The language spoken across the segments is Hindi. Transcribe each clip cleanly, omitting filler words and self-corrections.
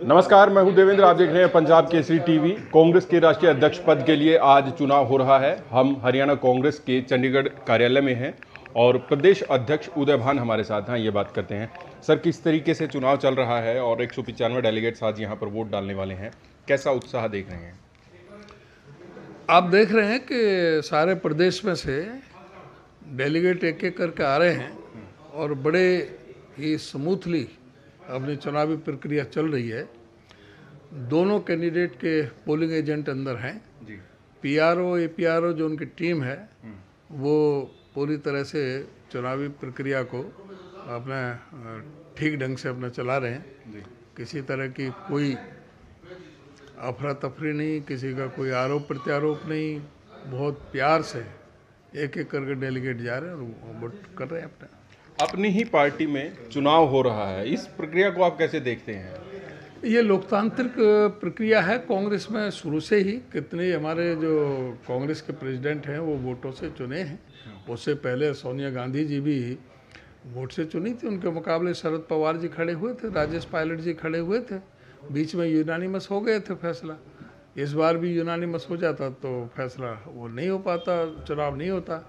नमस्कार, मैं हूं देवेंद्र। आप देख रहे हैं पंजाब केसरी टीवी। कांग्रेस के राष्ट्रीय अध्यक्ष पद के लिए आज चुनाव हो रहा है। हम हरियाणा कांग्रेस के चंडीगढ़ कार्यालय में हैं और प्रदेश अध्यक्ष उदय भान हमारे साथ हैं। ये बात करते हैं सर, किस तरीके से चुनाव चल रहा है और 195 डेलीगेट्स आज यहाँ पर वोट डालने वाले हैं, कैसा उत्साह देख रहे हैं? आप देख रहे हैं कि सारे प्रदेश में से डेलीगेट एक एक करके आ रहे हैं और बड़े ही स्मूथली अपनी चुनावी प्रक्रिया चल रही है। दोनों कैंडिडेट के पोलिंग एजेंट अंदर हैं जी। पीआरओ एपीआरओ जो उनकी टीम है वो पूरी तरह से चुनावी प्रक्रिया को अपना ठीक ढंग से अपना चला रहे हैं जी। किसी तरह की कोई अफरा तफरी नहीं, किसी का कोई आरोप प्रत्यारोप नहीं, बहुत प्यार से एक एक करके डेलीगेट जा रहे हैं और वोट कर रहे हैं। अपनी ही पार्टी में चुनाव हो रहा है, इस प्रक्रिया को आप कैसे देखते हैं? ये लोकतांत्रिक प्रक्रिया है। कांग्रेस में शुरू से ही कितने हमारे जो कांग्रेस के प्रेसिडेंट हैं वो वोटों से चुने हैं। उससे पहले सोनिया गांधी जी भी वोट से चुनी थी, उनके मुकाबले शरद पवार जी खड़े हुए थे, राजेश पायलट जी खड़े हुए थे, बीच में यूनानिमस हो गए थे फैसला। इस बार भी यूनानिमस हो जाता तो फैसला वो नहीं हो पाता, चुनाव नहीं होता।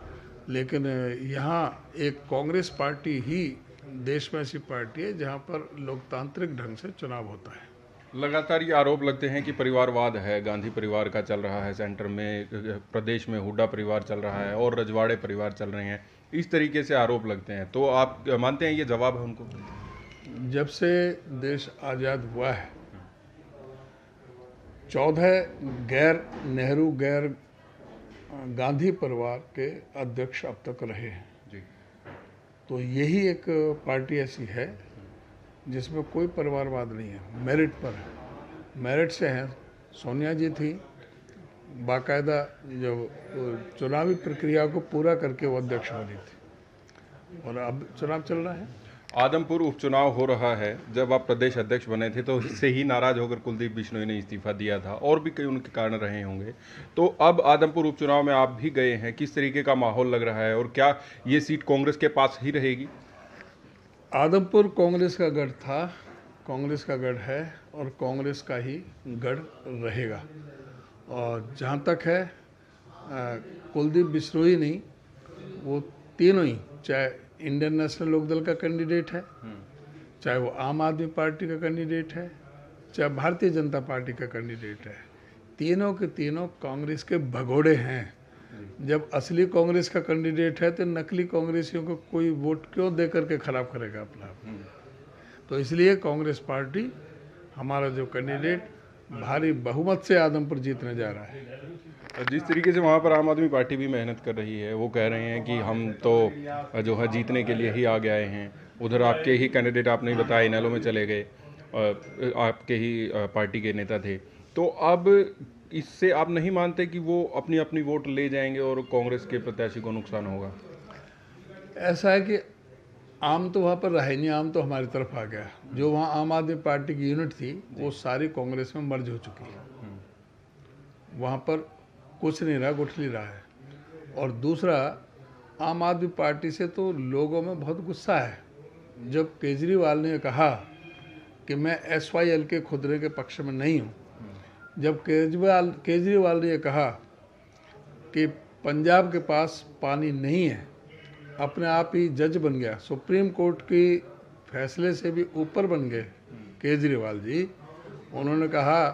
लेकिन यहाँ एक कांग्रेस पार्टी ही देश में ऐसी पार्टी है जहाँ पर लोकतांत्रिक ढंग से चुनाव होता है। लगातार ये आरोप लगते हैं कि परिवारवाद है, गांधी परिवार का चल रहा है सेंटर में, प्रदेश में हुड्डा परिवार चल रहा है और रजवाड़े परिवार चल रहे हैं, इस तरीके से आरोप लगते हैं। तो आप मानते हैं ये जवाब है उनको? जब से देश आज़ाद हुआ है 14 गैर नेहरू गैर गांधी परिवार के अध्यक्ष अब तक रहे हैं जी। तो यही एक पार्टी ऐसी है जिसमें कोई परिवारवाद नहीं है, मेरिट पर है, मेरिट से है। सोनिया जी थी, बाकायदा जो चुनावी प्रक्रिया को पूरा करके वो अध्यक्ष बनी थी और अब चुनाव चल रहा है। आदमपुर उपचुनाव हो रहा है। जब आप प्रदेश अध्यक्ष बने थे तो इससे ही नाराज होकर कुलदीप बिश्नोई ने इस्तीफा दिया था और भी कई उनके कारण रहे होंगे। तो अब आदमपुर उपचुनाव में आप भी गए हैं, किस तरीके का माहौल लग रहा है और क्या ये सीट कांग्रेस के पास ही रहेगी? आदमपुर कांग्रेस का गढ़ था, कांग्रेस का गढ़ है और कांग्रेस का ही गढ़ रहेगा। और जहाँ तक है कुलदीप बिश्नोई नहीं, वो तीनों ही, चाहे इंडियन नेशनल लोकदल का कैंडिडेट है, चाहे वो आम आदमी पार्टी का कैंडिडेट है, चाहे भारतीय जनता पार्टी का कैंडिडेट है, तीनों के तीनों कांग्रेस के भगोड़े हैं। जब असली कांग्रेस का कैंडिडेट है तो नकली कांग्रेसियों को कोई वोट क्यों दे करके खराब करेगा अपना? तो इसलिए कांग्रेस पार्टी, हमारा जो कैंडिडेट भारी बहुमत से आदमपुर जीतने जा रहा है। जिस तरीके से वहाँ पर आम आदमी पार्टी भी मेहनत कर रही है, वो कह रहे हैं कि हम तो जो है जीतने के लिए ही आगे आए हैं। उधर आपके ही कैंडिडेट, आपने बताया, इनेलो में चले गए, आपके ही पार्टी के नेता थे। तो अब इससे आप नहीं मानते कि वो अपनी अपनी वोट ले जाएंगे और कांग्रेस के प्रत्याशी को नुकसान होगा? ऐसा है कि आम तो वहाँ पर रहे नहीं, आम तो हमारी तरफ आ गया। जो वहाँ आम आदमी पार्टी की यूनिट थी वो सारी कांग्रेस में मर्ज हो चुकी है, वहाँ पर कुछ नहीं रहा, गुठली रहा है। और दूसरा, आम आदमी पार्टी से तो लोगों में बहुत गुस्सा है। जब केजरीवाल ने कहा कि मैं SYL के खुदरे के पक्ष में नहीं हूँ, जब केजरीवाल ने कहा कि पंजाब के पास पानी नहीं है, अपने आप ही जज बन गया, सुप्रीम कोर्ट की फैसले से भी ऊपर बन गए केजरीवाल जी। उन्होंने कहा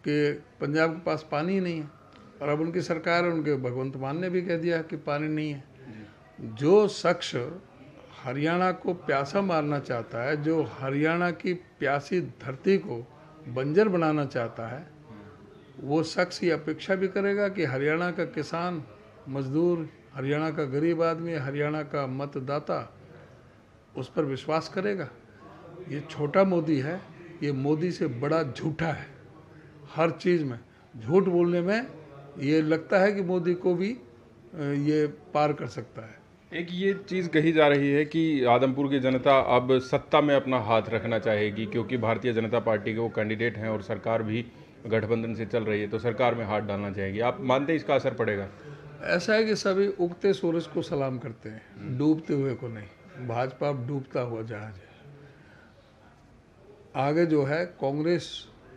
कि पंजाब के पास पानी ही नहीं है और अब उनकी सरकार, उनके भगवंत मान ने भी कह दिया कि पानी नहीं है। जो शख्स हरियाणा को प्यासा मारना चाहता है, जो हरियाणा की प्यासी धरती को बंजर बनाना चाहता है, वो शख्स ये अपेक्षा भी करेगा कि हरियाणा का किसान मजदूर, हरियाणा का गरीब आदमी, हरियाणा का मतदाता उस पर विश्वास करेगा। ये छोटा मोदी है, ये मोदी से बड़ा झूठा है। हर चीज़ में झूठ बोलने में ये लगता है कि मोदी को भी ये पार कर सकता है। एक ये चीज़ कही जा रही है कि आदमपुर की जनता अब सत्ता में अपना हाथ रखना चाहेगी, क्योंकि भारतीय जनता पार्टी के वो कैंडिडेट हैं और सरकार भी गठबंधन से चल रही है, तो सरकार में हाथ डालना चाहेगी। आप मानते हैं इसका असर पड़ेगा? ऐसा है कि सभी उगते सूरज को सलाम करते हैं, डूबते हुए को नहीं। भाजपा अब डूबता हुआ जहाज है। आगे जो है कांग्रेस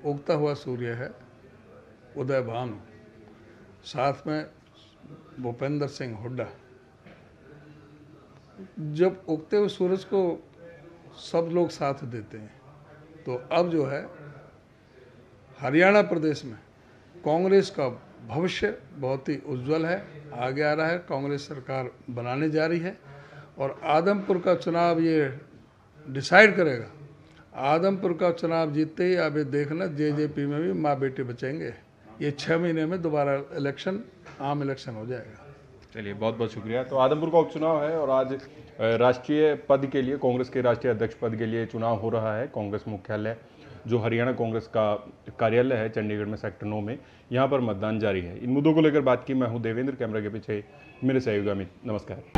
उगता हुआ सूर्य है, उदय भानु, साथ में भूपेंद्र सिंह हुड्डा। जब उगते हुए सूरज को सब लोग साथ देते हैं तो अब जो है हरियाणा प्रदेश में कांग्रेस का भविष्य बहुत ही उज्जवल है, आगे आ रहा है। कांग्रेस सरकार बनाने जा रही है और आदमपुर का चुनाव ये डिसाइड करेगा। आदमपुर का चुनाव जीतते ही अब ये देखना जेजेपी में भी माँ बेटे बचेंगे। ये 6 महीने में दोबारा इलेक्शन, आम इलेक्शन हो जाएगा। चलिए, बहुत बहुत शुक्रिया। तो आदमपुर का उपचुनाव है और आज राष्ट्रीय पद के लिए, कांग्रेस के राष्ट्रीय अध्यक्ष पद के लिए चुनाव हो रहा है। कांग्रेस मुख्यालय जो हरियाणा कांग्रेस का कार्यालय है चंडीगढ़ में सेक्टर 9 में, यहाँ पर मतदान जारी है। इन मुद्दों को लेकर बात की। मैं हूँ देवेंद्र, कैमरा के पीछे मेरे सहयोगी अमित। नमस्कार।